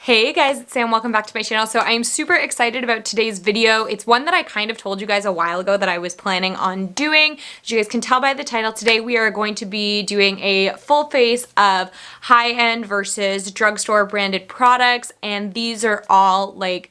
Hey guys, it's Sam. Welcome back to my channel. So I'm super excited about today's video. It's one that I kind of told you guys a while ago that I was planning on doing. As you guys can tell by the title, today we are going to be doing a full face of high-end versus drugstore branded products, and these are all like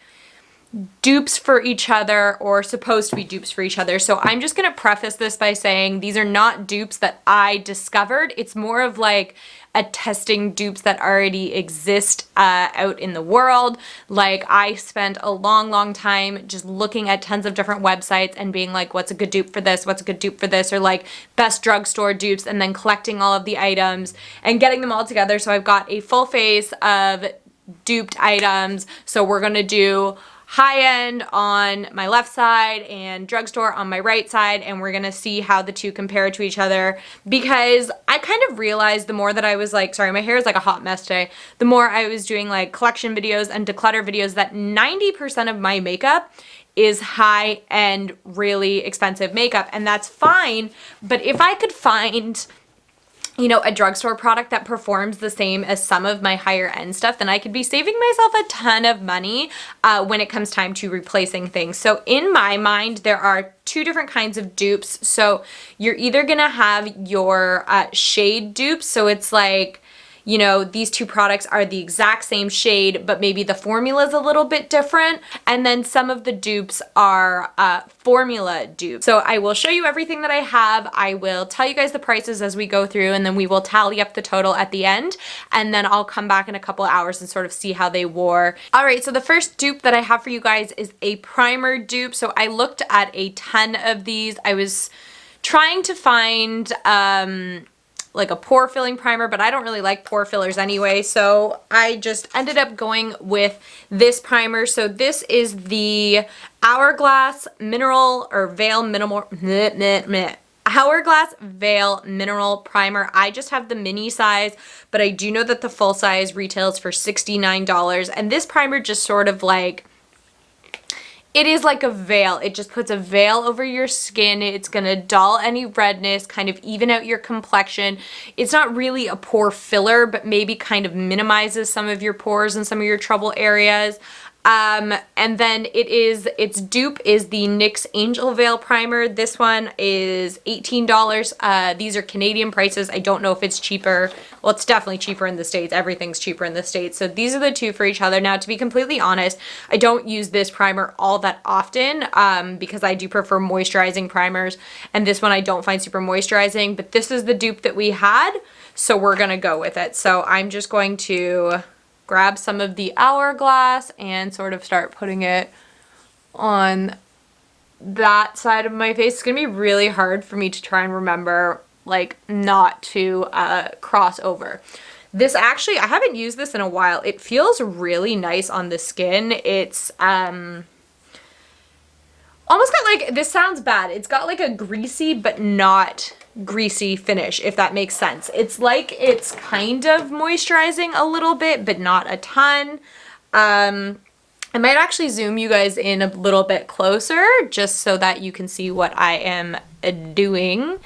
dupes for each other, or supposed to be dupes for each other. So I'm just gonna preface this by saying these are not dupes that I discovered. It's more of like a testing dupes that already exist out in the world. Like, I spent a long time just looking at tons of different websites and being like, what's a good dupe for this, what's a good dupe for this, or like best drugstore dupes, and then collecting all of the items and getting them all together. So I've got a full face of duped items. So we're gonna do high-end on my left side and drugstore on my right side, and we're gonna see how the two compare to each other, because I kind of realized the more that I was like, sorry, my hair is like a hot mess today, the more I was doing like collection videos and declutter videos, that 90% of my makeup is high-end, really expensive makeup, and that's fine. But if I could find, you know, a drugstore product that performs the same as some of my higher end stuff, then I could be saving myself a ton of money when it comes time to replacing things. So in my mind, there are two different kinds of dupes. So you're either gonna have your shade dupes. So it's like, you know, these two products are the exact same shade, but maybe the formula is a little bit different. And then some of the dupes are formula dupes. So I will show you everything that I have. I will tell you guys the prices as we go through, and then we will tally up the total at the end. And then I'll come back in a couple hours and sort of see how they wore. All right, so the first dupe that I have for you guys is a primer dupe. So I looked at a ton of these. I was trying to find like a pore filling primer, but I don't really like pore fillers anyway, so I just ended up going with this primer. So this is the Hourglass Mineral or Veil Minimal Hourglass Veil Mineral Primer. I just have the mini size, but I do know that the full size retails for $69, and this primer just sort of like, it is like a veil. It just puts a veil over your skin. It's gonna dull any redness, kind of even out your complexion. It's not really a pore filler, but maybe kind of minimizes some of your pores and some of your trouble areas. And then its dupe is the NYX Angel Veil Primer. This one is $18. These are Canadian prices. I don't know if it's cheaper. Well, it's definitely cheaper in the States. Everything's cheaper in the States. So these are the two for each other. Now, to be completely honest, I don't use this primer all that often because I do prefer moisturizing primers. And this one I don't find super moisturizing, but this is the dupe that we had. So we're gonna go with it. So I'm just going to grab some of the Hourglass and sort of start putting it on that side of my face. It's gonna be really hard for me to try and remember like not to cross over. This actually, I haven't used this in a while. It feels really nice on the skin. It's almost got like, this sounds bad, it's got like a greasy but not greasy finish, if that makes sense. It's like it's kind of moisturizing a little bit, but not a ton. I might actually zoom you guys in a little bit closer just so that you can see what I am doing.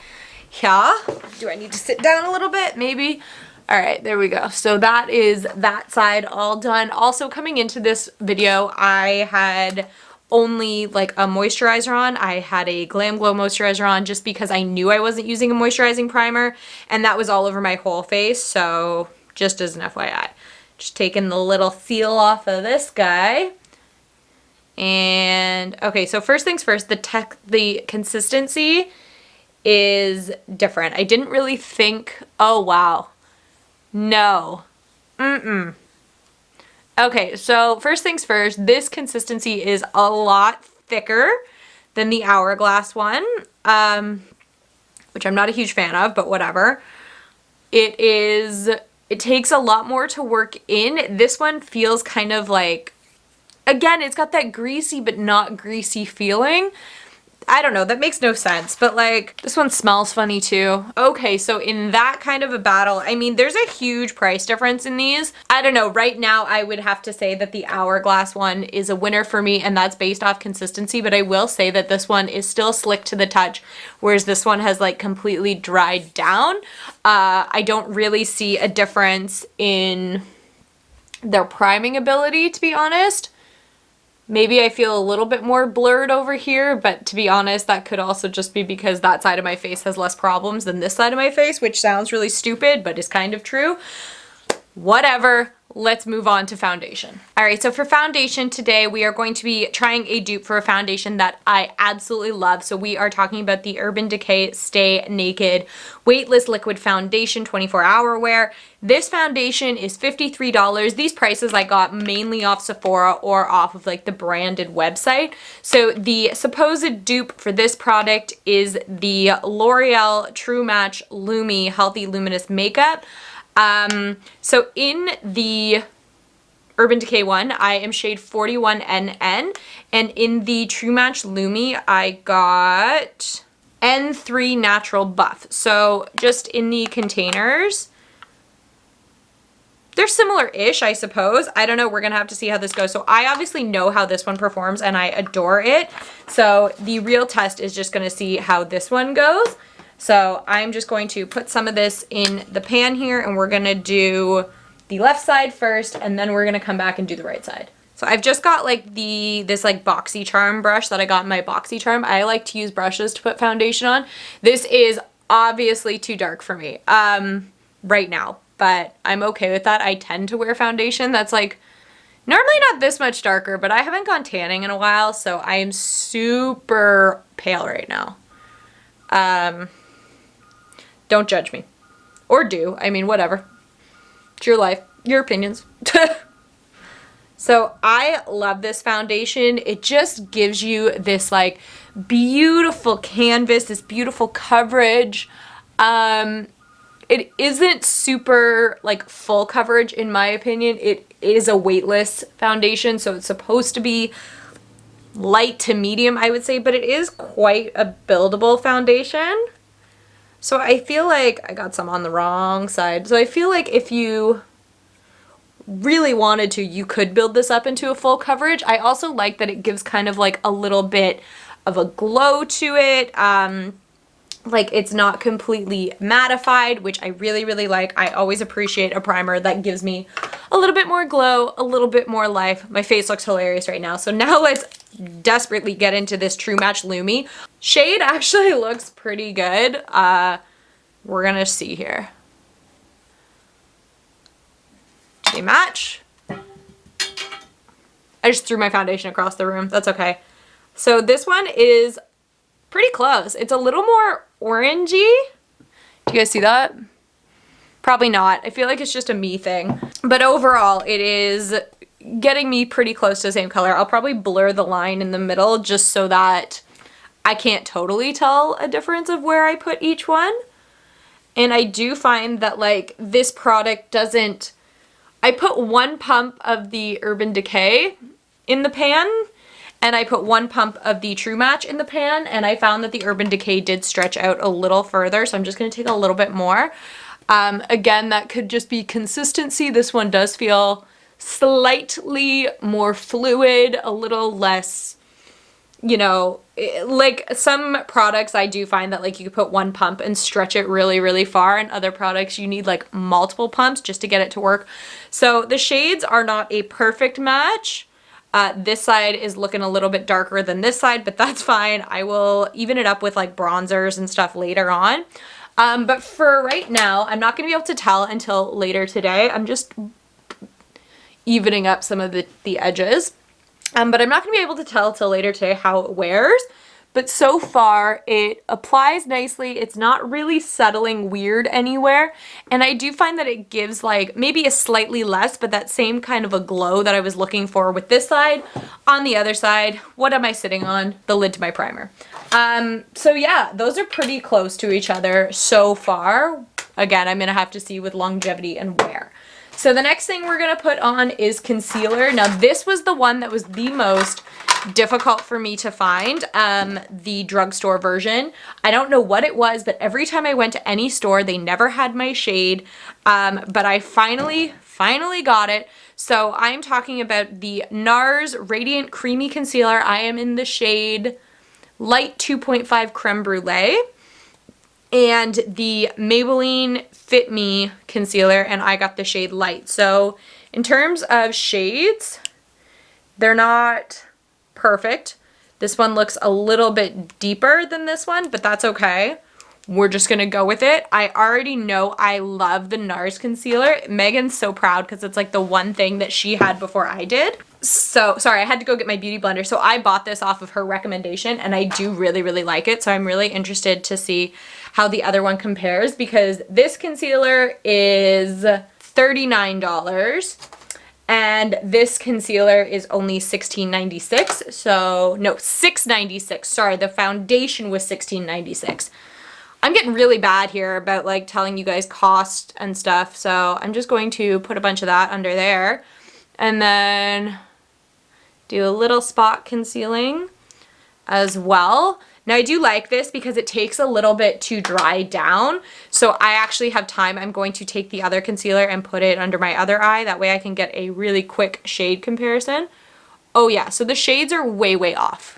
Yeah. Do I need to sit down a little bit? Maybe. All right, there we go. So that is that side all done. Also, coming into this video, I had only like a moisturizer on. I had a Glam Glow moisturizer on just because I knew I wasn't using a moisturizing primer, and that was all over my whole face. So just as an FYI, just taking the little seal off of this guy. And okay, so first things first, the consistency is different. I didn't really think, oh wow, no, Okay, so first things first, this consistency is a lot thicker than the Hourglass one, which I'm not a huge fan of, but whatever. It takes a lot more to work in. This one feels kind of like, again, it's got that greasy but not greasy feeling. I don't know, that makes no sense, but like, this one smells funny too. Okay, so in that kind of a battle, I mean, there's a huge price difference in these. I don't know, right now I would have to say that the Hourglass one is a winner for me, and that's based off consistency, but I will say that this one is still slick to the touch, whereas this one has like completely dried down. I don't really see a difference in their priming ability, to be honest. Maybe I feel a little bit more blurred over here, but to be honest, that could also just be because that side of my face has less problems than this side of my face, which sounds really stupid, but is kind of true. Whatever. Let's move on to foundation. All right, so for foundation today, we are going to be trying a dupe for a foundation that I absolutely love. So we are talking about the Urban Decay Stay Naked Weightless Liquid Foundation 24-hour wear. This foundation is $53. These prices I got mainly off Sephora or off of like the branded website. So the supposed dupe for this product is the L'Oreal True Match Lumi Healthy Luminous Makeup. So in the Urban Decay one, I am shade 41NN, and in the True Match Lumi, I got N3 Natural Buff. So just in the containers, they're similar-ish, I suppose. I don't know, we're gonna have to see how this goes. So I obviously know how this one performs and I adore it. So the real test is just gonna see how this one goes. So I'm just going to put some of this in the pan here, and we're gonna do the left side first, and then we're gonna come back and do the right side. So I've just got like this like BoxyCharm brush that I got in my BoxyCharm. I like to use brushes to put foundation on. This is obviously too dark for me right now, but I'm okay with that. I tend to wear foundation that's like normally not this much darker, but I haven't gone tanning in a while, so I am super pale right now. Don't judge me. Or do. I mean, whatever. It's your life. Your opinions. So I love this foundation. It just gives you this like beautiful canvas, this beautiful coverage. It isn't super like full coverage in my opinion. It is a weightless foundation, so it's supposed to be light to medium, I would say, but it is quite a buildable foundation. So I feel like I got some on the wrong side. So I feel like if you really wanted to, you could build this up into a full coverage. I also like that it gives kind of like a little bit of a glow to it. Like it's not completely mattified, which I really, really like. I always appreciate a primer that gives me a little bit more glow, a little bit more life. My face looks hilarious right now. So now let's desperately get into this True Match Lumi. Shade actually looks pretty good. We're gonna see here. Do they match? I just threw my foundation across the room. That's okay. So this one is pretty close. It's a little more orangey. Do you guys see that? Probably not. I feel like it's just a me thing. But overall, it is getting me pretty close to the same color. I'll probably blur the line in the middle just so that I can't totally tell a difference of where I put each one. And I do find that like this product doesn't... I put one pump of the Urban Decay in the pan, and I put one pump of the True Match in the pan, and I found that the Urban Decay did stretch out a little further, so I'm just going to take a little bit more. Again, that could just be consistency. This one does feel slightly more fluid, a little less, you know, like some products I do find that like you could put one pump and stretch it really, really far, and other products you need like multiple pumps just to get it to work. So the shades are not a perfect match. This side is looking a little bit darker than this side, but that's fine. I will even it up with like bronzers and stuff later on. But for right now, I'm not going to be able to tell until later today. I'm just evening up some of the edges. But I'm not going to be able to tell till later today how it wears. But so far, it applies nicely. It's not really settling weird anywhere. And I do find that it gives like maybe a slightly less, but that same kind of a glow that I was looking for with this side. On the other side, what am I sitting on? The lid to my primer. So yeah, those are pretty close to each other so far. Again, I'm going to have to see with longevity and wear. So the next thing we're going to put on is concealer. Now this was the one that was the most difficult for me to find, the drugstore version. I don't know what it was, but every time I went to any store, they never had my shade, but I finally got it. So I'm talking about the NARS Radiant Creamy Concealer. I am in the shade Light 2.5 Creme Brulee. And the Maybelline Fit Me concealer, and I got the shade Light. So In terms of shades, they're not perfect. This one looks a little bit deeper than this one, but that's okay. We're just gonna go with it. I already know I love the NARS concealer. Megan's so proud because it's like the one thing that she had before I did. So, sorry, I had to go get my beauty blender. So I bought this off of her recommendation and I do really, really like it. So I'm really interested to see how the other one compares because this concealer is $39 and this concealer is only $16.96. So, no, $6.96. Sorry, the foundation was $16.96. I'm getting really bad here about like telling you guys cost and stuff. So I'm just going to put a bunch of that under there and then do a little spot concealing as well. Now I do like this because it takes a little bit to dry down. So I actually have time. I'm going to take the other concealer and put it under my other eye. That way I can get a really quick shade comparison. Oh yeah, so the shades are way, way off.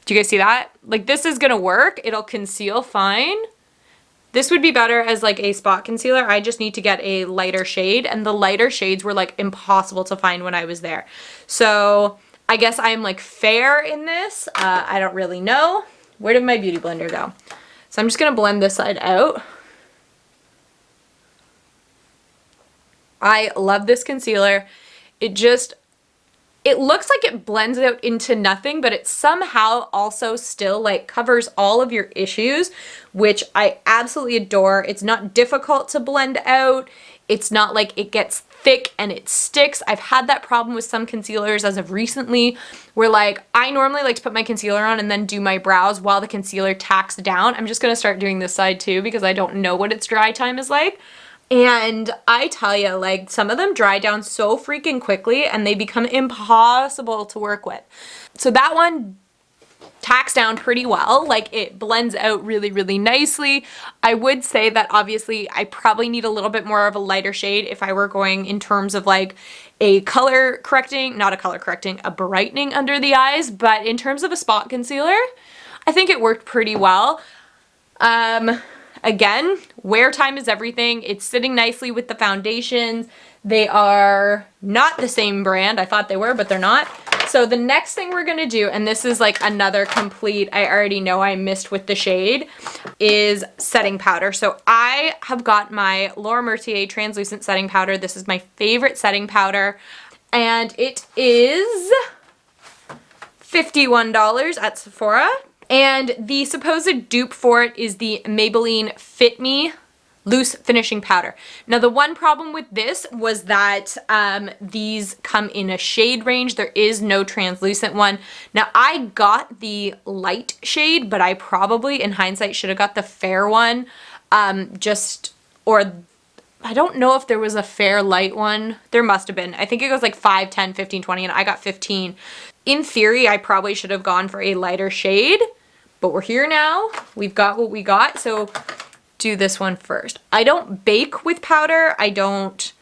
Do you guys see that? Like this is gonna work. It'll conceal fine. This would be better as like a spot concealer. I just need to get a lighter shade and the lighter shades were like impossible to find when I was there. So I guess I'm like fair in this. I don't really know. Where did my beauty blender go? So I'm just gonna blend this side out. I love this concealer. It looks like it blends out into nothing, but it somehow also still like covers all of your issues, which I absolutely adore. It's not difficult to blend out. It's not like it gets thick and it sticks. I've had that problem with some concealers as of recently where like I normally like to put my concealer on and then do my brows while the concealer tacks down. I'm just gonna start doing this side too because I don't know what its dry time is like. And I tell you, like, some of them dry down so freaking quickly and they become impossible to work with. So that one tacks down pretty well. Like, it blends out really, really nicely. I would say that obviously I probably need a little bit more of a lighter shade if I were going in terms of like a color correcting, not a color correcting, a brightening under the eyes. But in terms of a spot concealer, I think it worked pretty well. Again, wear time is everything. It's sitting nicely with the foundations. They are not the same brand. I thought they were, but they're not. So the next thing we're gonna do, and this is like another complete, I already know I missed with the shade, is setting powder. So I have got my Laura Mercier translucent setting powder. This is my favorite setting powder, and it is $51 at Sephora. And the supposed dupe for it is the Maybelline Fit Me Loose Finishing Powder. Now the one problem with this was that these come in a shade range. There is no translucent one. Now I got the light shade, but I probably in hindsight should have got the fair one. I don't know if there was a fair light one. There must have been. I think it goes like 5, 10, 15, 20, and I got 15. In theory, I probably should have gone for a lighter shade, but we're here now. We've got what we got, so do this one first. I don't bake with powder. I don't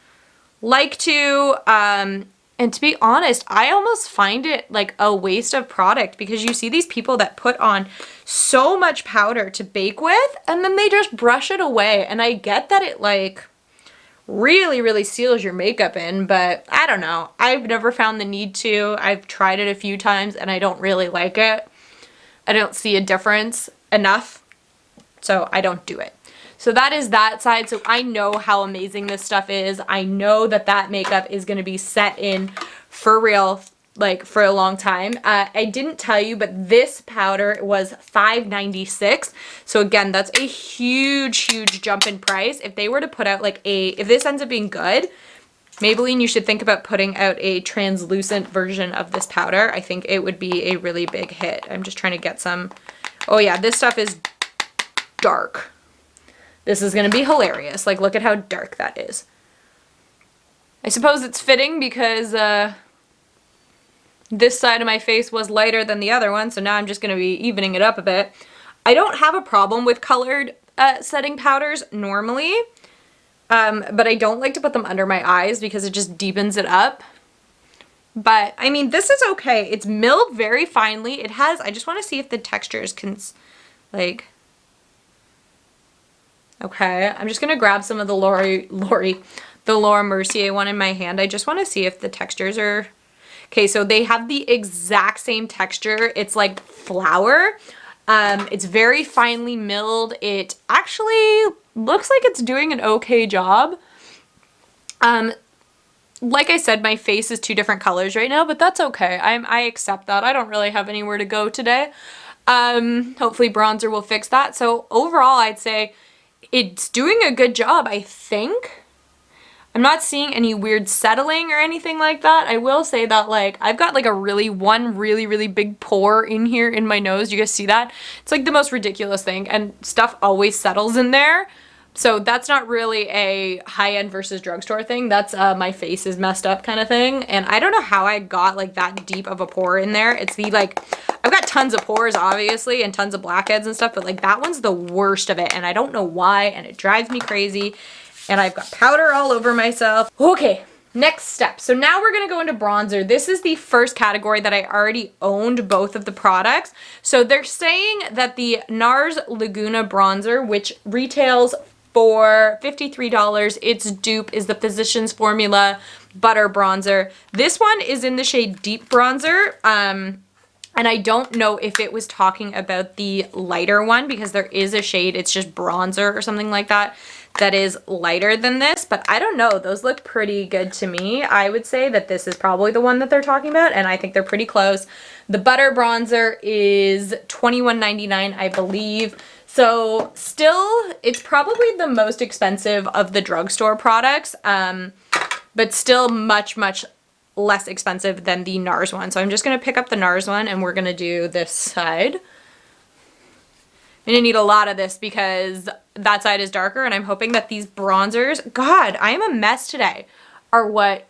like to, and to be honest, I almost find it like a waste of product because you see these people that put on so much powder to bake with, and then they just brush it away, and I get that it like really, really seals your makeup in, but I don't know. I've never found the need to. I've tried it a few times and I don't really like it. I don't see a difference enough, so I don't do it. So that is that side. So I know how amazing this stuff is. I know that that makeup is going to be set in for real, like for a long time. I didn't tell you, but this powder was $5.96. So again, that's a huge, huge jump in price. If they were to put out like if this ends up being good, Maybelline, you should think about putting out a translucent version of this powder. I think it would be a really big hit. I'm just trying to get some. Oh yeah, this stuff is dark. This is going to be hilarious. Like, look at how dark that is. I suppose it's fitting because this side of my face was lighter than the other one, so now I'm just going to be evening it up a bit. I don't have a problem with colored setting powders normally, but I don't like to put them under my eyes because it just deepens it up. But, I mean, this is okay. It's milled very finely. It has, I just want to see if the textures can, like, okay. I'm just going to grab some of the the Laura Mercier one in my hand. I just want to see if the textures are... Okay, so they have the exact same texture. It's like flour. It's very finely milled. It actually looks like it's doing an okay job. Like I said, my face is two different colors right now, but that's okay. I accept that. I don't really have anywhere to go today. Hopefully bronzer will fix that. So overall, I'd say it's doing a good job, I think. I'm not seeing any weird settling or anything like that. I will say that, like, I've got like one really big pore in here in my nose. You guys see that? It's like the most ridiculous thing, and stuff always settles in there. So that's not really a high-end versus drugstore thing. That's my face is messed up kind of thing. And I don't know how I got like that deep of a pore in there. It's the like, I've got tons of pores obviously and tons of blackheads and stuff, but like that one's the worst of it. And I don't know why, and it drives me crazy. And I've got powder all over myself. Okay, next step. So now we're gonna go into bronzer. This is the first category that I already owned both of the products. So they're saying that the NARS Laguna bronzer, which retails for $53, its dupe is the Physicians Formula Butter Bronzer. This one is in the shade Deep Bronzer. And I don't know if it was talking about the lighter one, because there is a shade, it's just bronzer or something like that, that is lighter than this, but I don't know. Those look pretty good to me. I would say that this is probably the one that they're talking about, and I think they're pretty close. The Butter Bronzer is $21.99, I believe. So still, it's probably the most expensive of the drugstore products, but still much less expensive than the NARS one. So I'm just going to pick up the NARS one, and we're going to do this side. I'm going to need a lot of this because that side is darker, and I'm hoping that these bronzers, God, I am a mess today, are what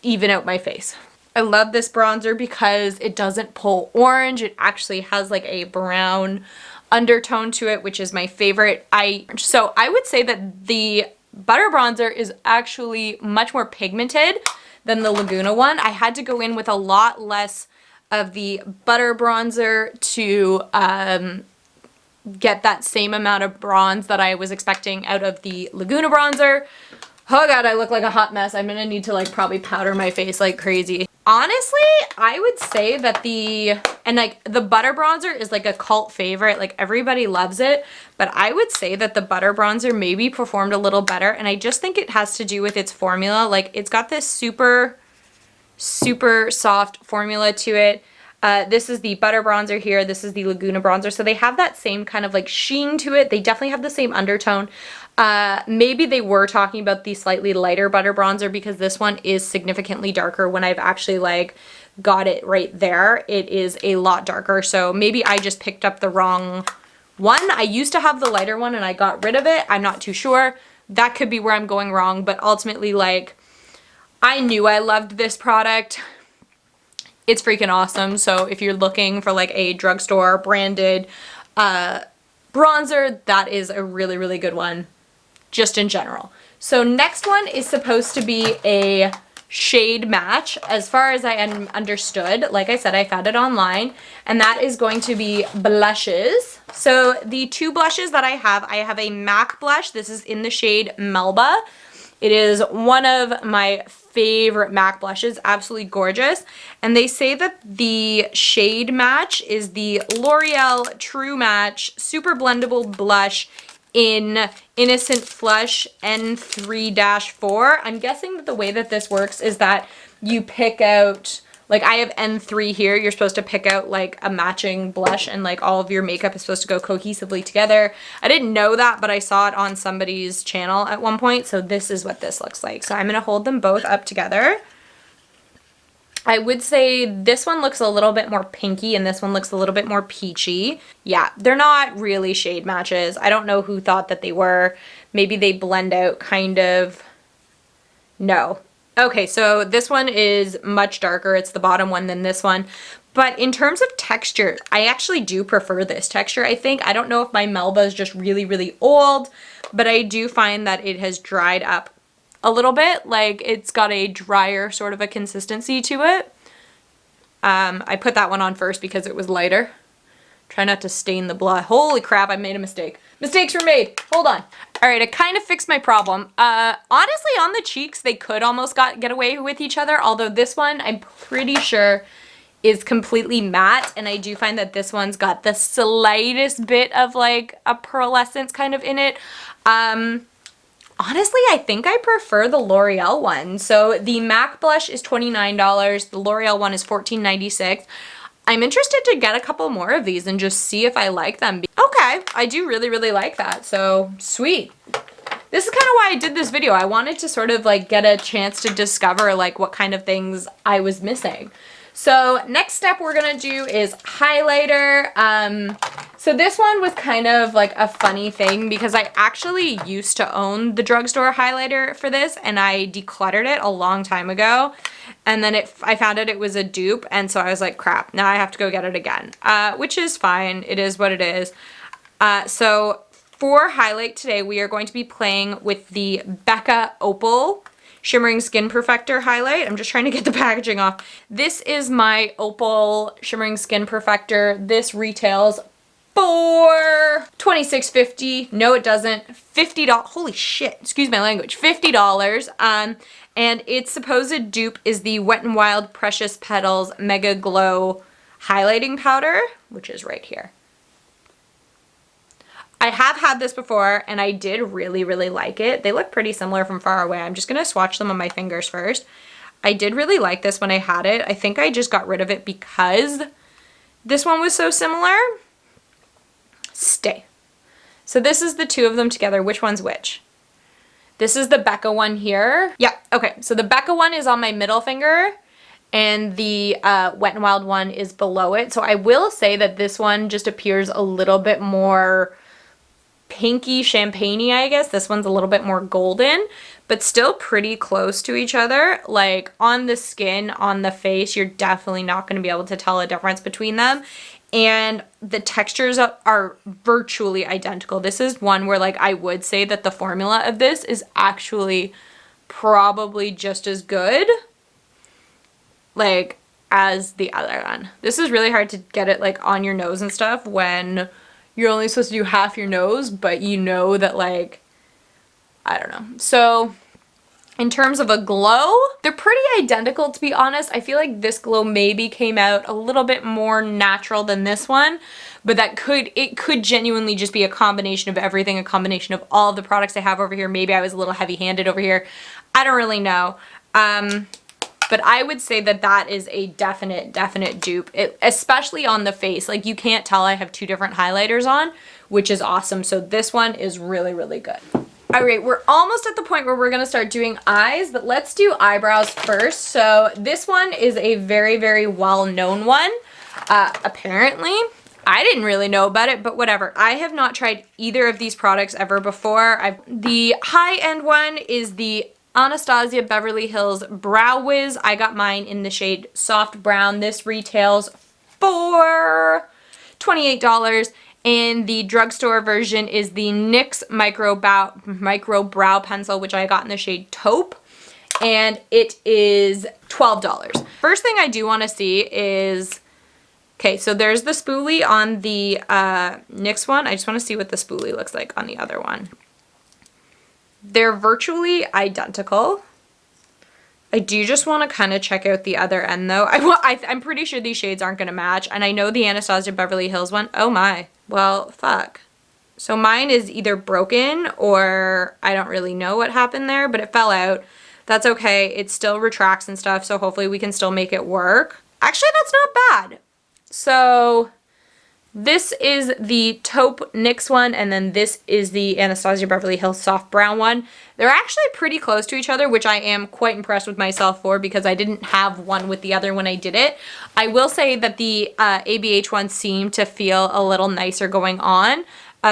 even out my face. I love this bronzer because it doesn't pull orange. It actually has like a brown undertone to it, which is my favorite. So I would say that the Butter Bronzer is actually much more pigmented than the Laguna one. I had to go in with a lot less of the Butter Bronzer to get that same amount of bronze that I was expecting out of the Laguna bronzer. Oh God, I look like a hot mess. I'm gonna need to like probably powder my face like crazy. Honestly, I would say that the Butter Bronzer is like a cult favorite. Like everybody loves it, but I would say that the Butter Bronzer maybe performed a little better, and I just think it has to do with its formula. Like it's got this super soft formula to it. This is the Butter Bronzer here. This is the Laguna Bronzer. So they have that same kind of like sheen to it. They definitely have the same undertone. Maybe they were talking about the slightly lighter Butter Bronzer because this one is significantly darker. When I've actually like got it right there, it is a lot darker. So maybe I just picked up the wrong one. I used to have the lighter one and I got rid of it. I'm not too sure. That could be where I'm going wrong, but ultimately, like, I knew I loved this product. It's freaking awesome. So if you're looking for like a drugstore branded bronzer, that is a really good one just in general. So next one is supposed to be a shade match as far as I understood. Like I said, I found it online, and that is going to be blushes. So the two blushes that I have a MAC blush. This is in the shade Melba. It is one of my favorite MAC blushes, absolutely gorgeous. And they say that the shade match is the L'Oreal True Match Super Blendable Blush in Innocent Flush N3-4. I'm guessing that the way that this works is that you pick out, like I have N3 here, you're supposed to pick out like a matching blush, and like all of your makeup is supposed to go cohesively together. I didn't know that, but I saw it on somebody's channel at one point, so this is what this looks like. So I'm gonna hold them both up together. I would say this one looks a little bit more pinky and this one looks a little bit more peachy. Yeah, they're not really shade matches. I don't know who thought that they were. Maybe they blend out kind of. No. Okay, so this one is much darker. It's the bottom one than this one. But in terms of texture, I actually do prefer this texture, I think. I don't know if my Melba is just really old, but I do find that it has dried up a little bit. Like it's got a drier sort of a consistency to it. I put that one on first because it was lighter. Try not to stain the blush. Holy crap, I made a mistake. Mistakes were made. Hold on. All right, I kind of fixed my problem. Honestly, on the cheeks, they could almost get away with each other, although this one, I'm pretty sure is completely matte, and I do find that this one's got the slightest bit of like a pearlescence kind of in it. Honestly, I think I prefer the L'Oreal one. So the MAC blush is $29. The L'Oreal one is $14.96. I'm interested to get a couple more of these and just see if I like them. Okay, I do really, really like that. So sweet. This is kind of why I did this video. I wanted to sort of like get a chance to discover like what kind of things I was missing. So next step we're gonna do is highlighter. So this one was kind of like a funny thing because I actually used to own the Drugstore highlighter for this, and I decluttered it a long time ago. And then I found out it was a dupe, and so I was like, crap, now I have to go get it again, which is fine. It is what it is. So for highlight today, we are going to be playing with the Becca Opal Shimmering Skin Perfector highlight. I'm just trying to get the packaging off. This is my Opal Shimmering Skin Perfector. This retails for $26.50. No, it doesn't. $50. Holy shit. Excuse my language. $50. And its supposed dupe is the Wet n Wild Precious Petals MegaGlo highlighting powder, which is right here. I have had this before, and I did really, really like it. They look pretty similar from far away. I'm just going to swatch them on my fingers first. I did really like this when I had it. I think I just got rid of it because this one was so similar. Stay. So this is the two of them together. Which one's which? This is the Becca one here. Yeah, okay. So the Becca one is on my middle finger, and the Wet n Wild one is below it. So I will say that this one just appears a little bit more pinky champagne-y, I guess. This one's a little bit more golden, but still pretty close to each other. Like on the skin, on the face, you're definitely not going to be able to tell a difference between them. And the textures are virtually identical. This is one where like I would say that the formula of this is actually probably just as good like as the other one. This is really hard to get it like on your nose and stuff when you're only supposed to do half your nose, but you know that like, I don't know. So in terms of a glow, they're pretty identical, to be honest. I feel like this glow maybe came out a little bit more natural than this one, but it could genuinely just be a combination of everything, a combination of all of the products I have over here. Maybe I was a little heavy-handed over here. I don't really know. But I would say that that is a definite dupe, especially on the face. Like you can't tell I have two different highlighters on, which is awesome. So this one is really, really good. All right, we're almost at the point where we're gonna start doing eyes, but let's do eyebrows first. So this one is a very, very well-known one. Apparently, I didn't really know about it, but whatever. I have not tried either of these products ever before. The high-end one is the Anastasia Beverly Hills Brow Wiz. I got mine in the shade Soft Brown. This retails for $28. And the Drugstore version is the NYX Micro Brow Pencil, which I got in the shade Taupe. And it is $12. First thing I do want to see is, okay, so there's the spoolie on the NYX one. I just want to see what the spoolie looks like on the other one. They're virtually identical. I do just want to kind of check out the other end though. I'm pretty sure these shades aren't going to match. And I know the Anastasia Beverly Hills one. Oh my. Well, fuck. So mine is either broken or I don't really know what happened there, but it fell out. That's okay. It still retracts and stuff. So hopefully we can still make it work. Actually, that's not bad. So this is the Taupe NYX one, and then this is the Anastasia Beverly Hills Soft Brown one. They're actually pretty close to each other, which I am quite impressed with myself for because I didn't have one with the other when I did it. I will say that the ABH one seemed to feel a little nicer going on.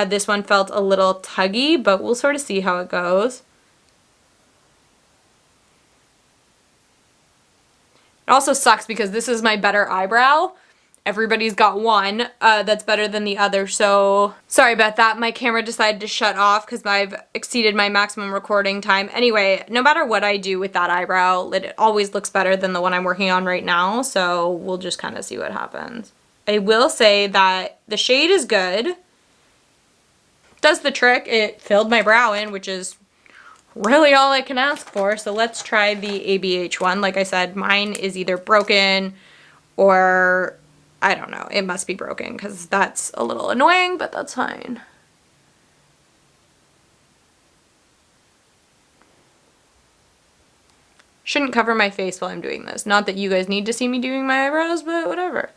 This one felt a little tuggy, but we'll sort of see how it goes. It also sucks because this is my better eyebrow. Everybody's got one that's better than the other, so sorry about that. My camera decided to shut off because I've exceeded my maximum recording time. Anyway, no matter what I do with that eyebrow, it always looks better than the one I'm working on right now, so we'll just kind of see what happens. I will say that the shade is good. Does the trick. It filled my brow in, which is really all I can ask for. So let's try the ABH one. Like I said, mine is either broken or I don't know. It must be broken because that's a little annoying, but that's fine. Shouldn't cover my face while I'm doing this. Not that you guys need to see me doing my eyebrows, but whatever.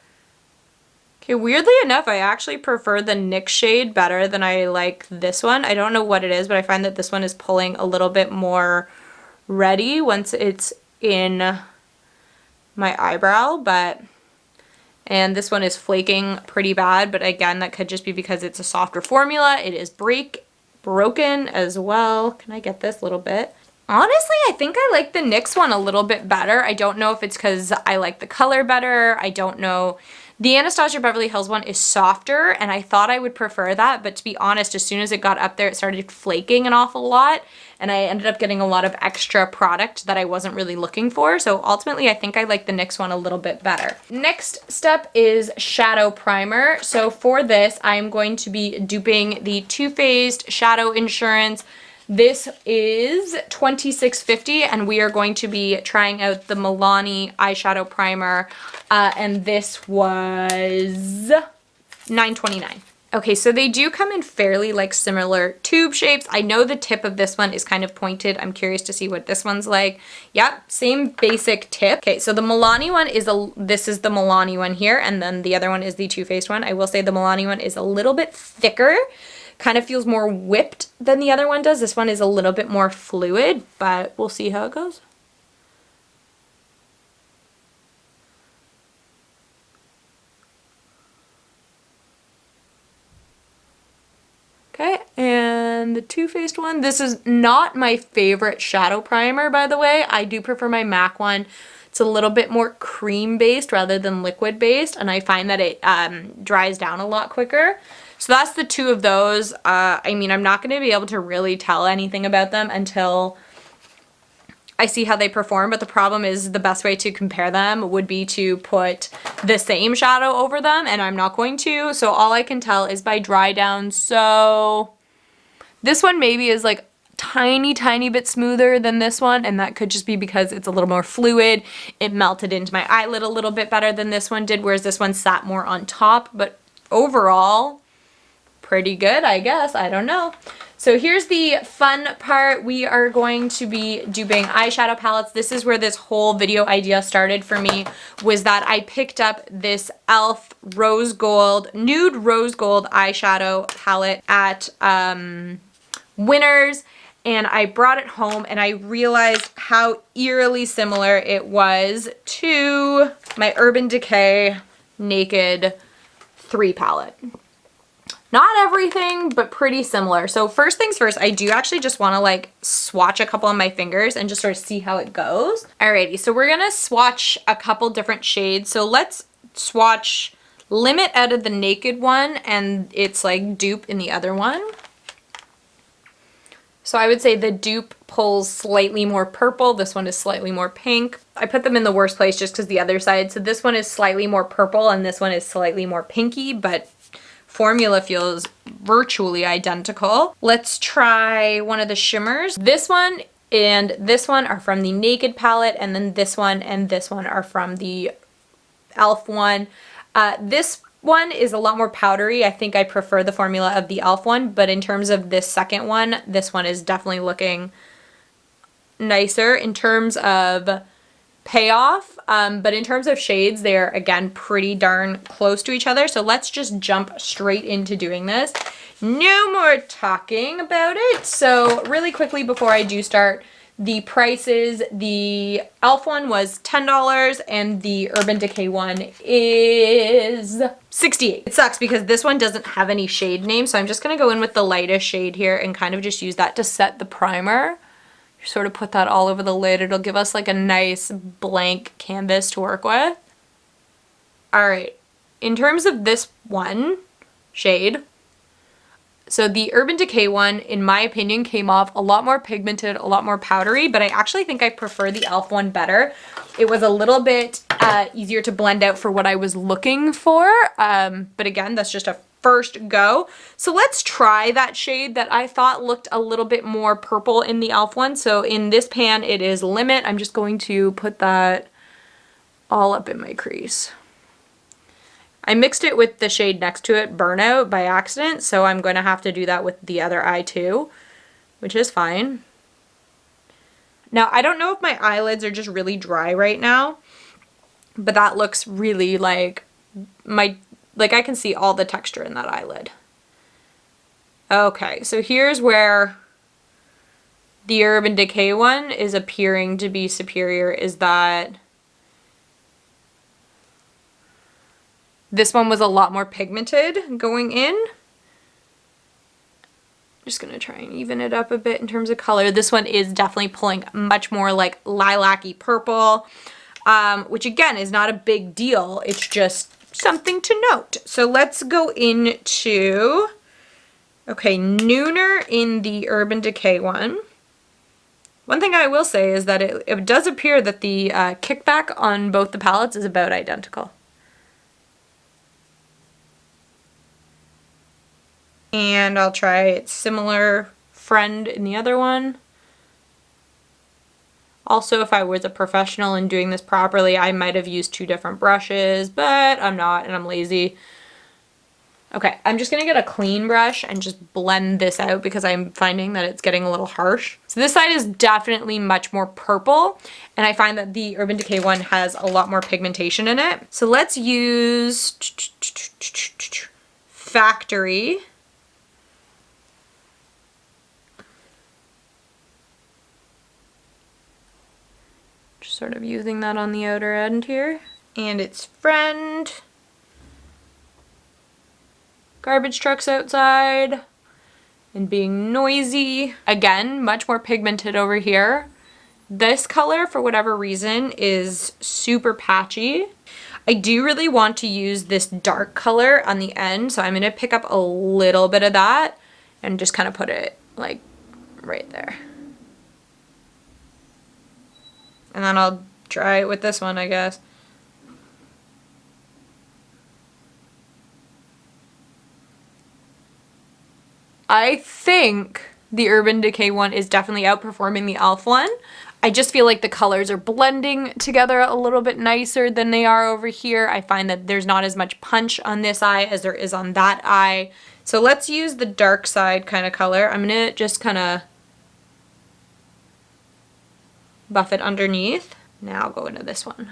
Okay, weirdly enough, I actually prefer the NYX shade better than I like this one. I don't know what it is, but I find that this one is pulling a little bit more ready once it's in my eyebrow, and this one is flaking pretty bad, but again, that could just be because it's a softer formula. It is broken as well. Can I get this little bit? Honestly, I think I like the NYX one a little bit better. I don't know if it's because I like the color better. I don't know. The Anastasia Beverly Hills one is softer, and I thought I would prefer that, but to be honest, as soon as it got up there, it started flaking an awful lot, and I ended up getting a lot of extra product that I wasn't really looking for, so ultimately, I think I like the NYX one a little bit better. Next step is shadow primer. So for this, I'm going to be duping the Too Faced Shadow Insurance. This is $26.50, and we are going to be trying out the Milani eyeshadow primer, and this was $9.29. Okay, so they do come in fairly like similar tube shapes. I know the tip of this one is kind of pointed. I'm curious to see what this one's like. Yep, same basic tip. Okay, so the Milani one is this is the Milani one here, and then the other one is the Too Faced one. I will say the Milani one is a little bit thicker. Kind of feels more whipped than the other one does. This one is a little bit more fluid, but we'll see how it goes. Okay, and the Too Faced one. This is not my favorite shadow primer, by the way. I do prefer my MAC one. It's a little bit more cream-based rather than liquid-based, and I find that it dries down a lot quicker. So that's the two of those. I mean, I'm not going to be able to really tell anything about them until I see how they perform, but the problem is the best way to compare them would be to put the same shadow over them, and I'm not going to. So all I can tell is by dry down. So this one maybe is like tiny bit smoother than this one, and that could just be because it's a little more fluid. It melted into my eyelid a little bit better than this one did, whereas this one sat more on top, but overall, pretty good, I guess. I don't know. So here's the fun part. We are going to be duping eyeshadow palettes. This is where this whole video idea started for me, was that I picked up this e.l.f. Rose Gold, Nude Rose Gold eyeshadow palette at Winners, and I brought it home and I realized how eerily similar it was to my Urban Decay Naked 3 palette. Not everything, but pretty similar. So first things first, I do actually just want to like swatch a couple on my fingers and just sort of see how it goes. Alrighty, so we're gonna swatch a couple different shades. So let's swatch Limit out of the Naked one, and it's like Dupe in the other one. So I would say the Dupe pulls slightly more purple. This one is slightly more pink. I put them in the worst place just because the other side. So this one is slightly more purple and this one is slightly more pinky, but formula feels virtually identical. Let's try one of the shimmers. This one and this one are from the Naked palette, and then this one and this one are from the e.l.f. one. This one is a lot more powdery. I think I prefer the formula of the e.l.f. one, but in terms of this second one, this one is definitely looking nicer in terms of payoff, but in terms of shades, they're again pretty darn close to each other. So let's just jump straight into doing this. No more talking about it. So really quickly before I do start, the prices, the e.l.f. one was $10 and the Urban Decay one is $68. It sucks because this one doesn't have any shade name, so I'm just gonna go in with the lightest shade here and kind of just use that to set the primer. Sort of put that all over the lid. It'll give us like a nice blank canvas to work with. All right, in terms of this one shade, So the Urban Decay one, in my opinion, came off a lot more pigmented, a lot more powdery, but I actually think I prefer the e.l.f. one better. It was a little bit easier to blend out for what I was looking for. But again, that's just a first go. So let's try that shade that I thought looked a little bit more purple in the e.l.f. one. So in this pan, it is Limit. I'm just going to put that all up in my crease. I mixed it with the shade next to it, Burnout, by accident, so I'm going to have to do that with the other eye too, which is fine. Now, I don't know if my eyelids are just really dry right now, but that looks really like I can see all the texture in that eyelid. Okay, so here's where the Urban Decay one is appearing to be superior, is that this one was a lot more pigmented going in. Just gonna try and even it up a bit in terms of color. This one is definitely pulling much more like lilac-y purple, which again is not a big deal. It's just something to note. So let's go into, okay, Nooner in the Urban Decay one. One thing I will say is that it does appear that the kickback on both the palettes is about identical. And I'll try its similar friend in the other one. Also, if I was a professional and doing this properly, I might have used 2 different brushes, but I'm not and I'm lazy. Okay, I'm just gonna get a clean brush and just blend this out because I'm finding that it's getting a little harsh. So this side is definitely much more purple, and I find that the Urban Decay one has a lot more pigmentation in it. So let's use Factory. Just sort of using that on the outer end here. And its friend. Garbage trucks outside. And being noisy. Again, much more pigmented over here. This color, for whatever reason, is super patchy. I do really want to use this dark color on the end, so I'm going to pick up a little bit of that and just kind of put it like right there. And then I'll try it with this one, I guess. I think the Urban Decay one is definitely outperforming the e.l.f. one. I just feel like the colors are blending together a little bit nicer than they are over here. I find that there's not as much punch on this eye as there is on that eye. So let's use the dark side kind of color. I'm going to just kind of buff it underneath. Now I'll go into this one.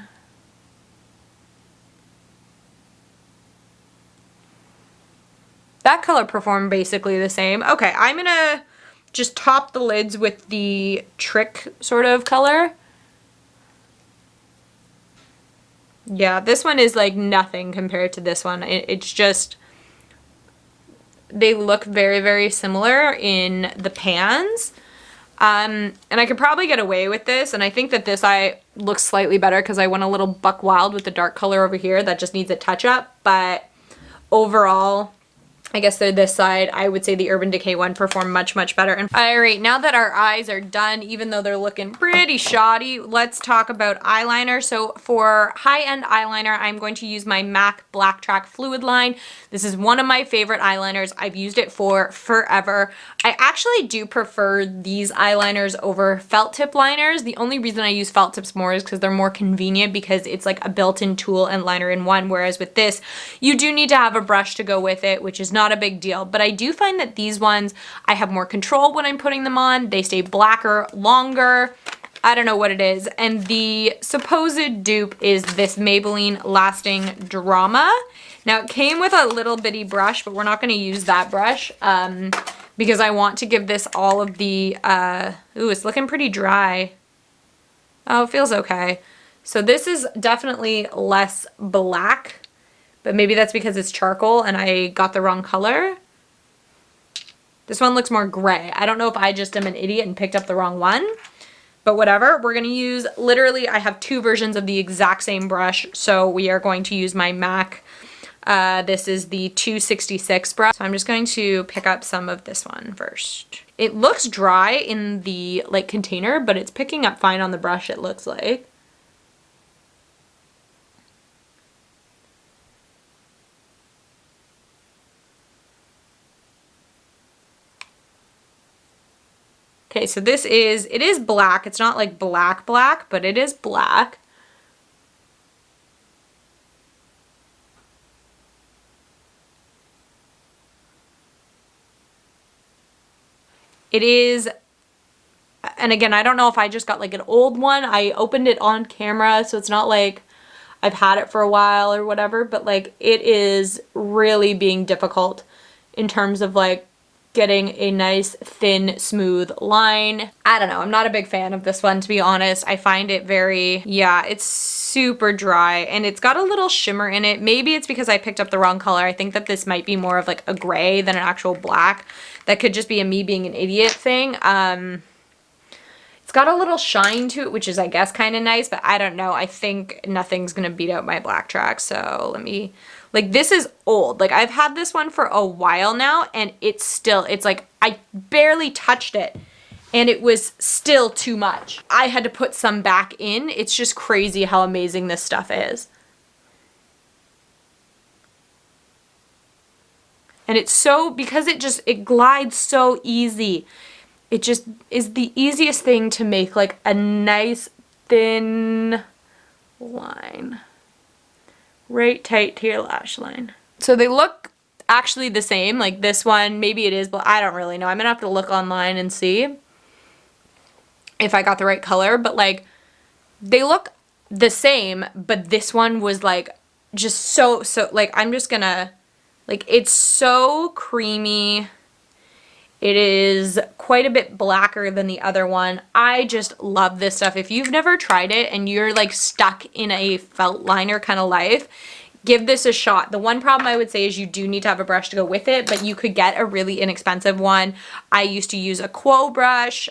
That color performed basically the same. Okay, I'm gonna just top the lids with the Trick sort of color. Yeah, this one is like nothing compared to this one. It's just, they look very, very similar in the pans. And I could probably get away with this, and I think that this eye looks slightly better because I went a little buck wild with the dark color over here. That just needs a touch up, but overall, I guess they're this side. I would say the Urban Decay one performed much, much better. And alright, now that our eyes are done, even though they're looking pretty shoddy, let's talk about eyeliner. So for high-end eyeliner, I'm going to use my MAC Black Track Fluid Line. This is one of my favorite eyeliners. I've used it for forever. I actually do prefer these eyeliners over felt tip liners. The only reason I use felt tips more is because they're more convenient because it's like a built-in tool and liner in one, whereas with this, you do need to have a brush to go with it, which is not a big deal. But I do find that these ones, I have more control when I'm putting them on. They stay blacker longer. I don't know what it is. And the supposed dupe is this Maybelline Lasting Drama. Now it came with a little bitty brush, but we're not going to use that brush because I want to give this all of the, ooh, it's looking pretty dry. Oh, it feels okay. So this is definitely less black, but maybe that's because it's charcoal and I got the wrong color. This one looks more gray. I don't know if I just am an idiot and picked up the wrong one, but whatever. We're going to use, literally, I have 2 versions of the exact same brush, so we are going to use my MAC This is the 266 brush. So I'm just going to pick up some of this one first. It looks dry in the like container, but it's picking up fine on the brush, it looks like. Okay, so it is black. It's not like black black, but it is black. It is, and again, I don't know if I just got like an old one. I opened it on camera, so it's not like I've had it for a while or whatever, but like it is really being difficult in terms of like getting a nice thin smooth line. I don't know, I'm not a big fan of this one, to be honest. I find it very, yeah, it's super dry and it's got a little shimmer in it. Maybe it's because I picked up the wrong color. I think that this might be more of like a gray than an actual black. That could just be a me being an idiot thing. It's got a little shine to it, which is I guess kind of nice, but I don't know. I think nothing's gonna beat out my black track. So let me, like, this is old. Like, I've had this one for a while now and it's still, it's like I barely touched it and it was still too much. I had to put some back in. It's just crazy how amazing this stuff is. And it's so, because it glides so easy. It just is the easiest thing to make like a nice thin line. Right tight to your lash line. So they look actually the same. Like this one, maybe it is, but I don't really know. I'm gonna have to look online and see if I got the right color. But like, they look the same, but this one was like just so like, I'm just gonna, like, it's so creamy. It is quite a bit blacker than the other one. I just love this stuff. If you've never tried it and you're like stuck in a felt liner kind of life, give this a shot. The one problem I would say is you do need to have a brush to go with it, but you could get a really inexpensive one. I used to use a Quo brush.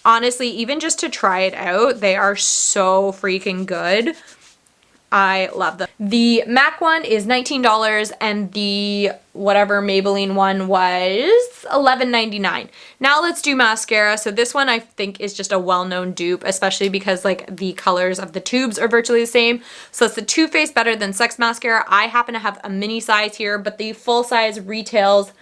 Honestly, even just to try it out, they are so freaking good. I love them. The MAC one is $19 and the whatever Maybelline one was $11.99. Now let's do mascara. So this one I think is just a well-known dupe, especially because like the colors of the tubes are virtually the same. So it's the Too Faced Better Than Sex mascara. I happen to have a mini size here, but the full size retails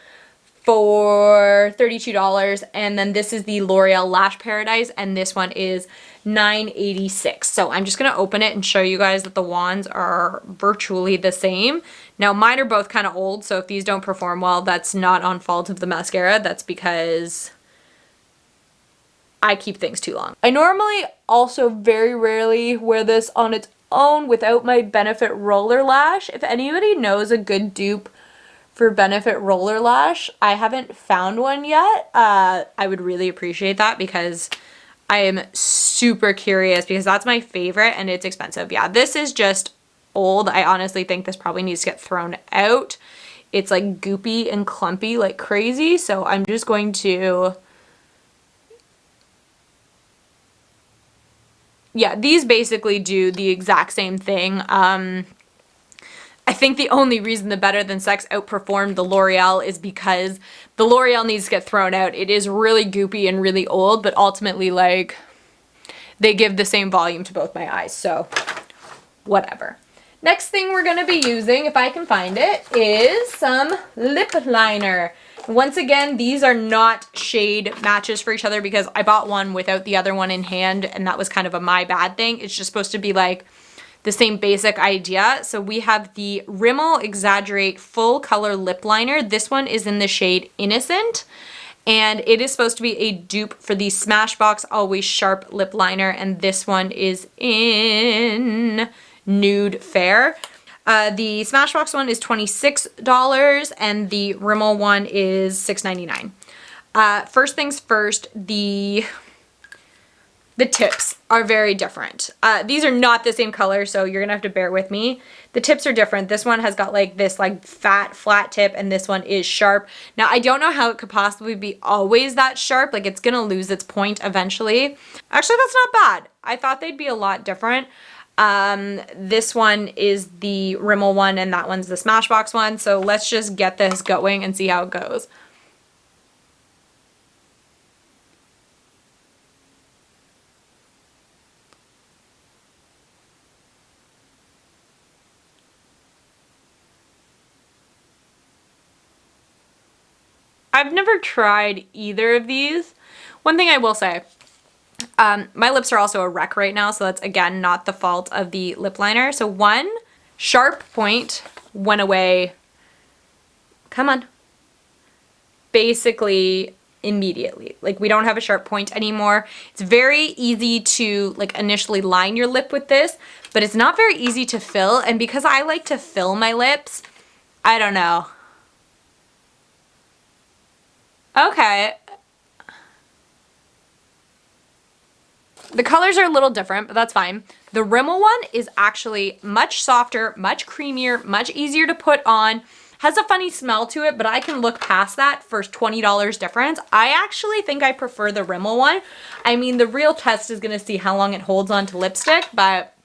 for $32, and then this is the L'Oreal Lash Paradise, and this one is $9.86. So I'm just gonna open it and show you guys that the wands are virtually the same. Now mine are both kind of old, so if these don't perform well, that's not on fault of the mascara, that's because I keep things too long. I normally also very rarely wear this on its own without my Benefit Roller Lash. If anybody knows a good dupe for Benefit Roller Lash, I haven't found one yet. I would really appreciate that because I am super curious because that's my favorite and it's expensive. Yeah, this is just old. I honestly think this probably needs to get thrown out. It's like goopy and clumpy like crazy, so I'm just going to, yeah, these basically do the exact same thing. I think the only reason the Better Than Sex outperformed the L'Oreal is because the L'Oreal needs to get thrown out. It is really goopy and really old, but ultimately, like, they give the same volume to both my eyes, so whatever. Next thing we're going to be using, if I can find it, is some lip liner. Once again, these are not shade matches for each other because I bought one without the other one in hand, and that was kind of a my bad thing. It's just supposed to be like the same basic idea. So we have the Rimmel Exaggerate Full Color Lip Liner. This one is in the shade Innocent, and it is supposed to be a dupe for the Smashbox Always Sharp Lip Liner, and this one is in Nude Fair. The Smashbox one is $26, and the Rimmel one is $6.99. First things first, the tips are very different. These are not the same color, so you're gonna have to bear with me. The tips are different. This one has got like this like fat, flat tip, and this one is sharp. Now, I don't know how it could possibly be always that sharp. Like, it's gonna lose its point eventually. Actually, that's not bad. I thought they'd be a lot different. This one is the Rimmel one and that one's the Smashbox one. So let's just get this going and see how it goes. I've never tried either of these. One thing I will say, my lips are also a wreck right now, so that's again not the fault of the lip liner. So one sharp point went away, come on, basically immediately. Like we don't have a sharp point anymore. It's very easy to like initially line your lip with this, but it's not very easy to fill. And because I like to fill my lips, I don't know. Okay. The colors are a little different, but that's fine. The Rimmel one is actually much softer, much creamier, much easier to put on. Has a funny smell to it, but I can look past that for $20 difference. I actually think I prefer the Rimmel one. I mean, the real test is gonna see how long it holds on to lipstick, but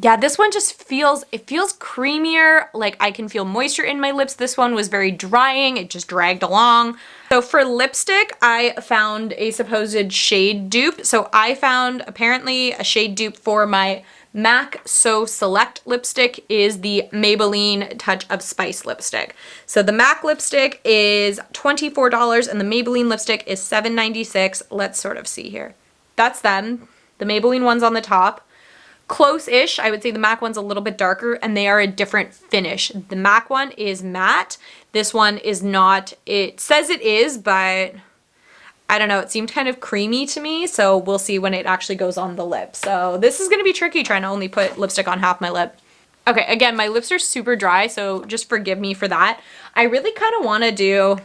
yeah, this one just feels creamier. Like I can feel moisture in my lips. This one was very drying. It just dragged along. So for lipstick, I found a supposed shade dupe. So I found apparently a shade dupe for my MAC So Select lipstick is the Maybelline Touch of Spice lipstick. So the MAC lipstick is $24 and the Maybelline lipstick is $7.96. Let's sort of see here. That's them. The Maybelline one's on the top. Close-ish, I would say the MAC one's a little bit darker and they are a different finish. The MAC one is matte. This one is not. It says it is, but I don't know. It seemed kind of creamy to me, so we'll see when it actually goes on the lip. So this is going to be tricky trying to only put lipstick on half my lip. Okay, again, my lips are super dry, so just forgive me for that. I really kind of want to do...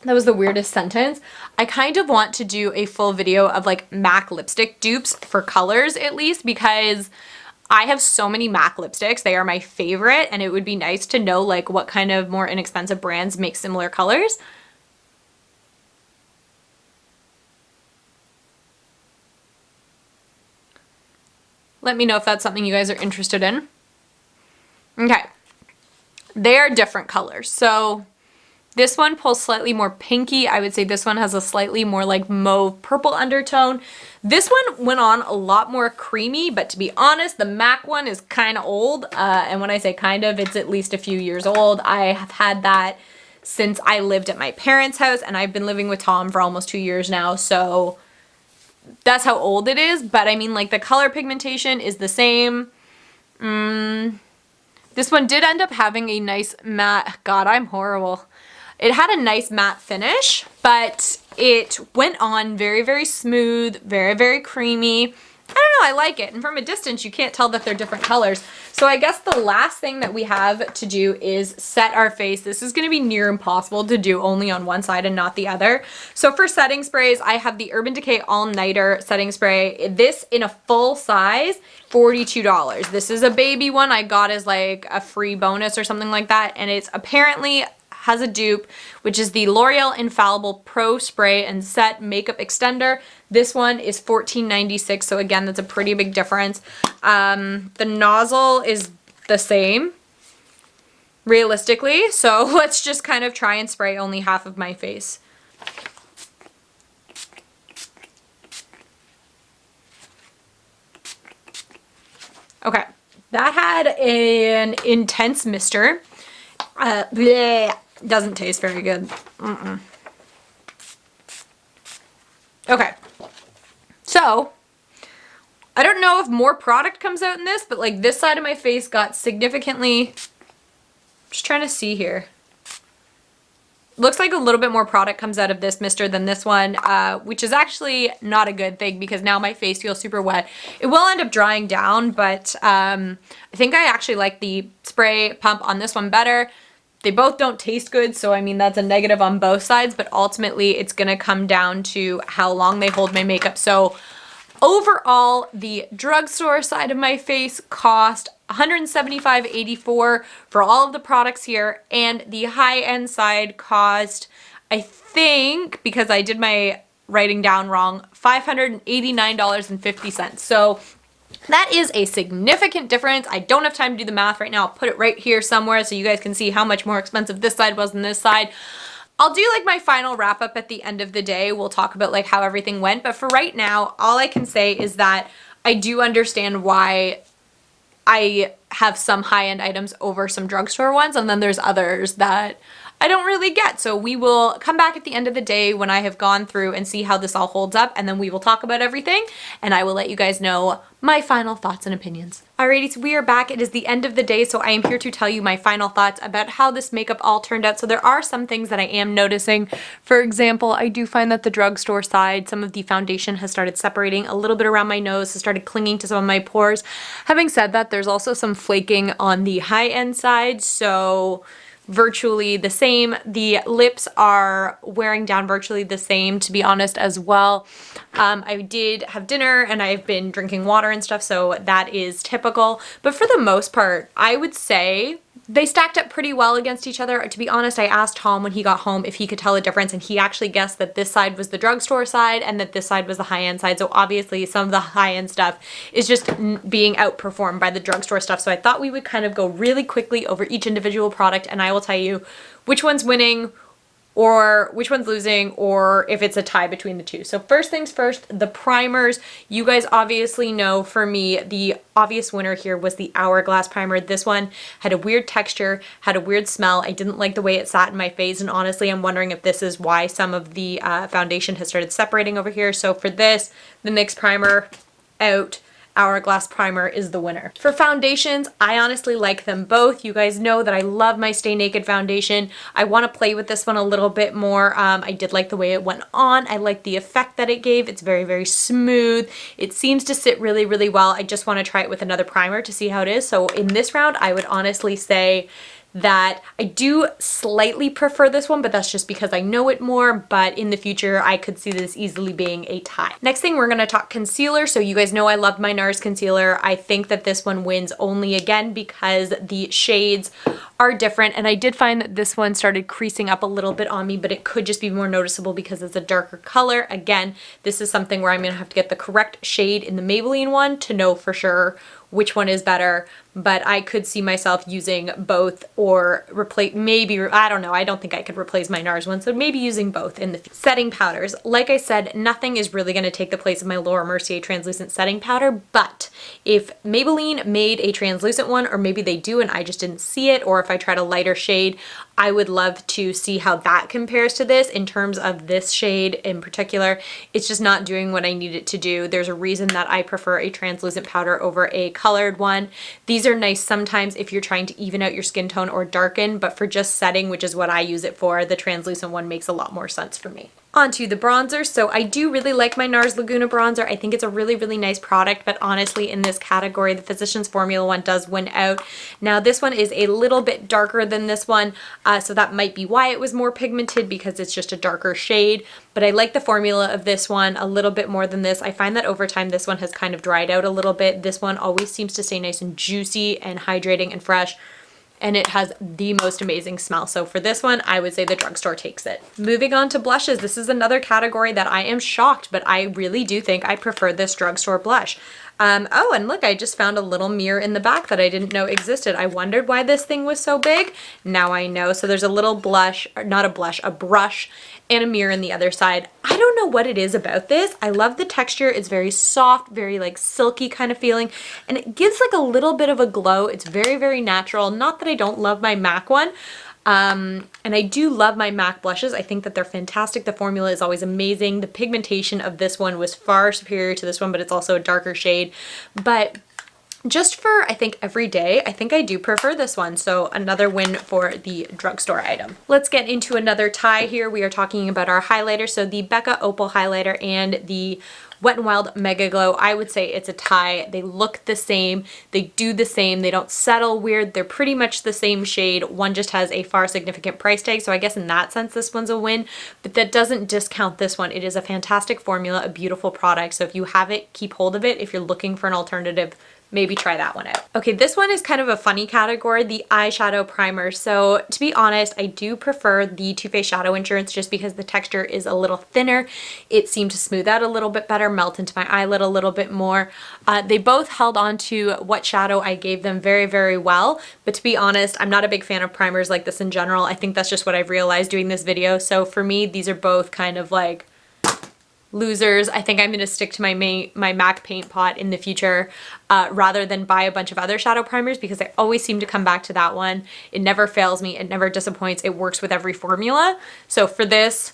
That was the weirdest sentence. I kind of want to do a full video of like MAC lipstick dupes for colors at least, because I have so many MAC lipsticks. They are my favorite, and it would be nice to know like what kind of more inexpensive brands make similar colors. Let me know if that's something you guys are interested in. Okay. They are different colors. So this one pulls slightly more pinky. I would say this one has a slightly more like mauve purple undertone. This one went on a lot more creamy, but to be honest, the MAC one is kind of old. And when I say kind of, it's at least a few years old. I have had that since I lived at my parents' house, and I've been living with Tom for almost 2 years now. So that's how old it is. But I mean, like the color pigmentation is the same. This one did end up having a nice matte, God, I'm horrible. It had a nice matte finish, but it went on very, very smooth, very, very creamy. I don't know, I like it. And from a distance, you can't tell that they're different colors. So I guess the last thing that we have to do is set our face. This is gonna be near impossible to do only on one side and not the other. So for setting sprays, I have the Urban Decay All Nighter setting spray. This in a full size, $42. This is a baby one I got as like a free bonus or something like that. And it's apparently has a dupe, which is the L'Oreal Infallible Pro Spray and Set Makeup Extender. This one is $14.96, so again, that's a pretty big difference. The nozzle is the same, realistically, so let's just kind of try and spray only half of my face. Okay, that had an intense mister. Bleh. Doesn't taste very good. Okay. So, I don't know if more product comes out in this, but like this side of my face got significantly... Just trying to see here. Looks like a little bit more product comes out of this mister than this one, which is actually not a good thing because now my face feels super wet. It will end up drying down, but I think I actually like the spray pump on this one better. They both don't taste good, so I mean that's a negative on both sides, but ultimately it's gonna come down to how long they hold my makeup. So overall, the drugstore side of my face cost $175.84 for all of the products here, and the high-end side cost, I think, because I did my writing down wrong, $589.50. So That is a significant difference. I don't have time to do the math right now. I'll put it right here somewhere so you guys can see how much more expensive this side was than this side. I'll do like my final wrap up at the end of the day. We'll talk about like how everything went. But for right now, all I can say is that I do understand why I have some high-end items over some drugstore ones, and then there's others that I don't really get. So we will come back at the end of the day when I have gone through and see how this all holds up, and then we will talk about everything, and I will let you guys know my final thoughts and opinions. Alrighty, so we are back. It is the end of the day, so I am here to tell you my final thoughts about how this makeup all turned out. So there are some things that I am noticing. For example, I do find that the drugstore side, some of the foundation has started separating a little bit around my nose, has started clinging to some of my pores. Having said that, there's also some flaking on the high-end side, so virtually the same. The lips are wearing down virtually the same, to be honest, as well. I did have dinner and I've been drinking water and stuff, so that is typical. But for the most part, I would say they stacked up pretty well against each other. To be honest, I asked Tom when he got home if he could tell a difference, and he actually guessed that this side was the drugstore side and that this side was the high-end side. So obviously some of the high-end stuff is just being outperformed by the drugstore stuff. So I thought we would kind of go really quickly over each individual product, and I will tell you which one's winning or which one's losing, or if it's a tie between the two. So first things first, the primers. You guys obviously know, for me, the obvious winner here was the Hourglass primer. This one had a weird texture, had a weird smell. I didn't like the way it sat in my face, and honestly, I'm wondering if this is why some of the foundation has started separating over here. So for this, the NYX primer out. Hourglass primer is the winner. For foundations, I honestly like them both. You guys know that I love my Stay Naked foundation. I want to play with this one a little bit more. I did like the way it went on. I like the effect that it gave. It's very, very smooth. It seems to sit really, really well. I just want to try it with another primer to see how it is. So in this round, I would honestly say that I do slightly prefer this one, but that's just because I know it more. But in the future, I could see this easily being a tie. Next thing, we're going to talk concealer. So you guys know I love my NARS concealer. I think that this one wins only again because the shades are different, and I did find that this one started creasing up a little bit on me, but it could just be more noticeable because it's a darker color. Again, this is something where I'm going to have to get the correct shade in the Maybelline one to know for sure which one is better, but I could see myself using both, or replace, maybe, I don't know, I don't think I could replace my NARS one, so maybe using both in the setting powders. Like I said, nothing is really going to take the place of my Laura Mercier translucent setting powder, but if Maybelline made a translucent one, or maybe they do and I just didn't see it, or if I tried a lighter shade, I would love to see how that compares to this in terms of this shade in particular. It's just not doing what I need it to do. There's a reason that I prefer a translucent powder over a colored one. These are nice sometimes if you're trying to even out your skin tone or darken, but for just setting, which is what I use it for, the translucent one makes a lot more sense for me. Onto the bronzer. So I do really like my NARS Laguna bronzer. I think it's a really, really nice product, but honestly in this category, the Physicians Formula one does win out. Now this one is a little bit darker than this one, so that might be why it was more pigmented, because it's just a darker shade, but I like the formula of this one a little bit more than this. I find that over time this one has kind of dried out a little bit. This one always seems to stay nice and juicy and hydrating and fresh, and it has the most amazing smell. So for this one, I would say the Drugstore takes it. Moving on to blushes. This is another category that I am shocked, but I really do think I prefer this Drugstore blush. Oh, and look, I just found a little mirror in the back that I didn't know existed. I wondered why this thing was so big. Now I know. So there's a little blush, or not a blush, a brush, and a mirror on the other side. I don't know what it is about this. I love the texture. It's very soft, very like silky kind of feeling, and it gives like a little bit of a glow. It's very, very natural. Not that I don't love my MAC one. And I do love my MAC blushes. I think that they're fantastic. The formula is always amazing. The pigmentation of this one was far superior to this one, but it's also a darker shade. But just for, I think, every day, I think I do prefer this one. So another win for the Drugstore item. Let's get into another tie here. We are talking about our highlighter. So the Becca Opal highlighter and the Wet n Wild MegaGlo, I would say it's a tie. They look the same, they do the same, they don't settle weird, they're pretty much the same shade. One just has a far significant price tag, so I guess in that sense this one's a win, but that doesn't discount this one. It is a fantastic formula, a beautiful product, so if you have it, keep hold of it. If you're looking for an alternative, maybe try that one out. Okay, this one is kind of a funny category, the eyeshadow primer. So to be honest, I do prefer the Too Faced Shadow Insurance just because the texture is a little thinner. It seemed to smooth out a little bit better, melt into my eyelid a little bit more. They both held on to what shadow I gave them very, very well. But to be honest, I'm not a big fan of primers like this in general. I think that's just what I've realized doing this video. So for me, these are both kind of like losers. I think I'm going to stick to my MAC paint pot in the future rather than buy a bunch of other shadow primers because I always seem to come back to that one. It never fails me. It never disappoints. It works with every formula. So for this,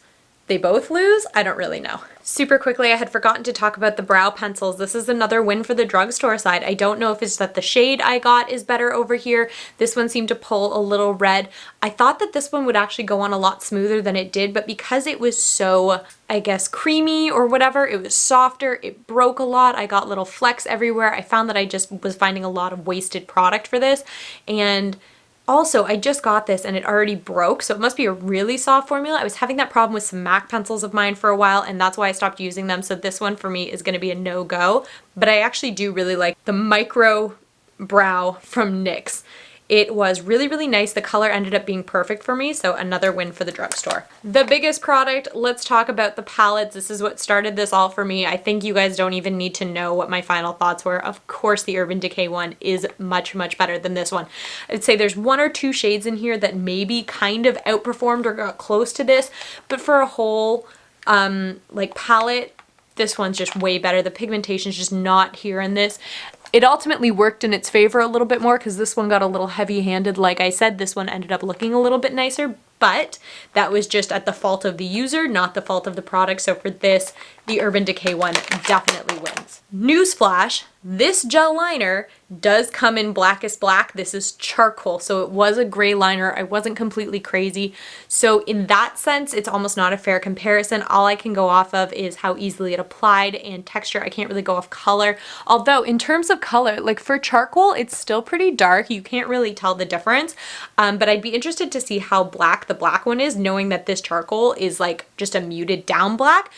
they both lose? I don't really know. Super quickly, I had forgotten to talk about the brow pencils. This is another win for the drugstore side. I don't know if it's that the shade I got is better over here. This one seemed to pull a little red. I thought that this one would actually go on a lot smoother than it did, but because it was so, I guess, creamy or whatever, it was softer, it broke a lot. I got little flecks everywhere. I found that I just was finding a lot of wasted product for this. And also, I just got this and it already broke, so it must be a really soft formula. I was having that problem with some MAC pencils of mine for a while, and that's why I stopped using them. So this one for me is going to be a no-go. But I actually do really like the Micro Brow from NYX. It was really, really nice. The color ended up being perfect for me, so another win for the drugstore. The biggest product, let's talk about the palettes. This is what started this all for me. I think you guys don't even need to know what my final thoughts were. Of course, the Urban Decay one is much, much better than this one. I'd say there's one or two shades in here that maybe kind of outperformed or got close to this, but for a whole like palette, this one's just way better. The pigmentation is just not here in this. It ultimately worked in its favor a little bit more because this one got a little heavy-handed. Like I said, this one ended up looking a little bit nicer, but that was just at the fault of the user, not the fault of the product. So for this, the Urban Decay one definitely wins. Newsflash, this gel liner does come in Blackest Black. This is charcoal, so it was a gray liner. I wasn't completely crazy. So in that sense, it's almost not a fair comparison. All I can go off of is how easily it applied and texture. I can't really go off color. Although in terms of color, like for charcoal, it's still pretty dark. You can't really tell the difference, but I'd be interested to see how black the black one is, knowing that this charcoal is like just a muted down black.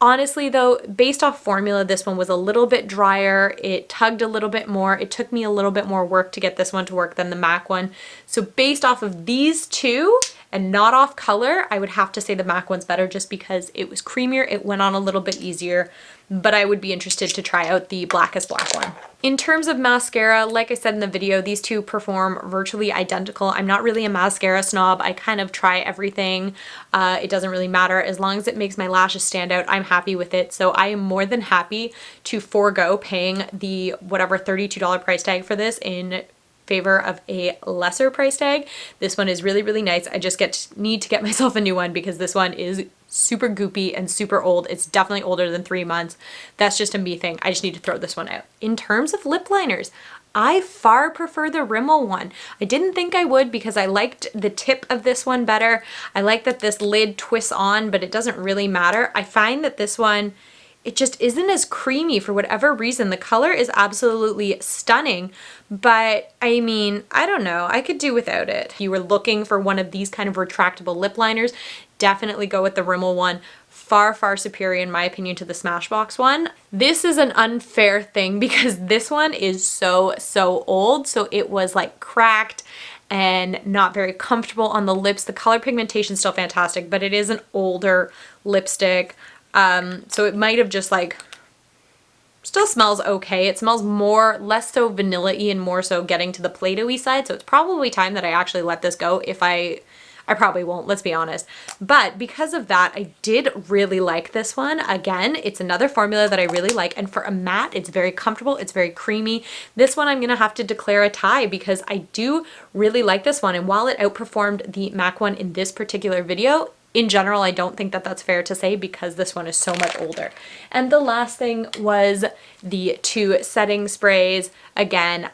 Honestly though, based off formula, this one was a little bit drier. It tugged a little bit more. It took me a little bit more work to get this one to work than the MAC one. So based off of these two and not off color, I would have to say the MAC one's better just because it was creamier. It went on a little bit easier, but I would be interested to try out the Blackest Black one. In terms of mascara, like I said in the video, these two perform virtually identical. I'm not really a mascara snob. I kind of try everything. It doesn't really matter. As long as it makes my lashes stand out, I'm happy with it. So I am more than happy to forego paying the whatever $32 price tag for this in favor of a lesser price tag. This one is really, really nice. I just need to get myself a new one because this one is super goopy and super old. It's definitely older than 3 months. That's just a me thing. I just need to throw this one out. In terms of lip liners, I far prefer the Rimmel one. I didn't think I would because I liked the tip of this one better. I like that this lid twists on, but it doesn't really matter. I find that this one, it just isn't as creamy for whatever reason. The color is absolutely stunning, but I mean, I don't know. I could do without it. If you were looking for one of these kind of retractable lip liners, definitely go with the Rimmel one. Far, far superior in my opinion to the Smashbox one. This is an unfair thing because this one is so old. So it was like cracked and not very comfortable on the lips. The color pigmentation is still fantastic, but it is an older lipstick. So it might have just like, still smells okay. It smells less so vanilla-y and more so getting to the Play-Doh-y side. So it's probably time that I actually let this go. If I probably won't, let's be honest. But because of that, I did really like this one. Again, it's another formula that I really like. And for a matte, it's very comfortable. It's very creamy. This one I'm going to have to declare a tie because I do really like this one. And while it outperformed the MAC one in this particular video, in general, I don't think that that's fair to say because this one is so much older. And the last thing was the two setting sprays. Again,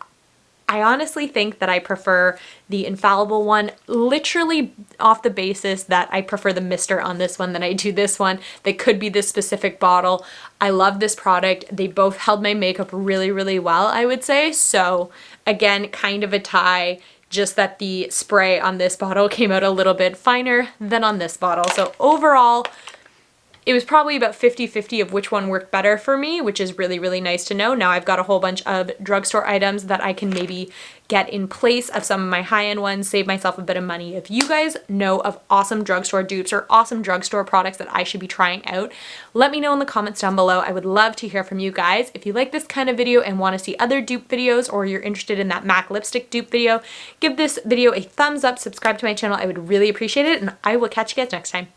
I honestly think that I prefer the Infallible one, literally off the basis that I prefer the mister on this one than I do this one. They could be this specific bottle. I love this product. They both held my makeup really, really well, I would say. So again, kind of a tie. Just that the spray on this bottle came out a little bit finer than on this bottle. So overall, it was probably about 50-50 of which one worked better for me, which is really, really nice to know. Now I've got a whole bunch of drugstore items that I can maybe get in place of some of my high-end ones, save myself a bit of money. If you guys know of awesome drugstore dupes or awesome drugstore products that I should be trying out, let me know in the comments down below. I would love to hear from you guys. If you like this kind of video and want to see other dupe videos, or you're interested in that MAC lipstick dupe video, give this video a thumbs up, subscribe to my channel. I would really appreciate it, and I will catch you guys next time.